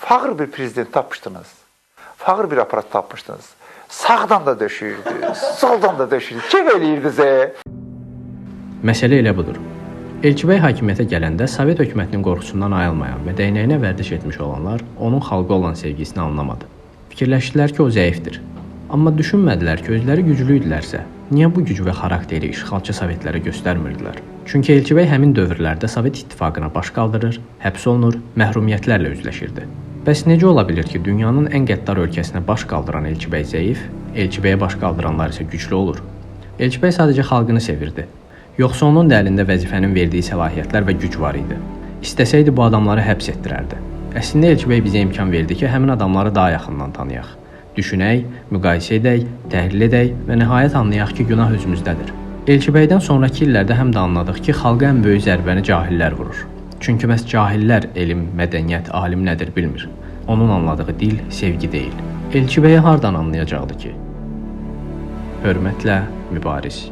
Fağır bir prezident tapmışdınız. Fağır bir aparat tapmışdınız. Sağdan da döşüyürdü, soldan da döşüyürdü. Kim eləyirdi? Məsələ elə budur. Elçibəy hakimiyyətə gələndə Sovet hökumətinin qorxusundan ayılmayan və dəynəyinə vərdiş etmiş olanlar onun xalqa olan sevgisini anlamadı. Fikirləşdilər ki, o zəifdir. Amma düşünmədilər ki, özləri güclü idilərsə, niyə bu gücü və xarakteri işğalçı Sovetlərə göstərmirdilər? Çünki Elçibəy həmin dövrlərdə Sovet İttifaqına baş qaldırır, həbs olunur, məhrumiyyətlərlə üzləşirdi. Bəs necə ola bilir ki, dünyanın ən qəddar ölkəsinə baş qaldıran Elçibəy zəif, Elçibəyə baş qaldıranlar isə güclü olur? Elçibəy sadəcə xalqını sevirdi. Yoxsa onun da əlində vəzifənin verdiyi səlahiyyətlər və güc var idi. İstəsəydi bu adamları həbs etdirərdi. Əslində Elçibəy bizə imkan verdi ki, həmin adamları daha yaxından tanıyaq. Düşünək, müqayisə edək, təhlil edək və nəhayət anlayaq ki, günah özümüzdədir. Elçibəydən sonraki illərdə həm də anladıq ki, xalqa ən böyük zərbəni cahillər vurur. Çünki məhz cahillər elm, mədəniyyət, alim nədir bilmir. Onun anladığı dil sevgi deyil. Elçibəyə hardan anlayacaqdı ki? Hörmətlə, Mübariz.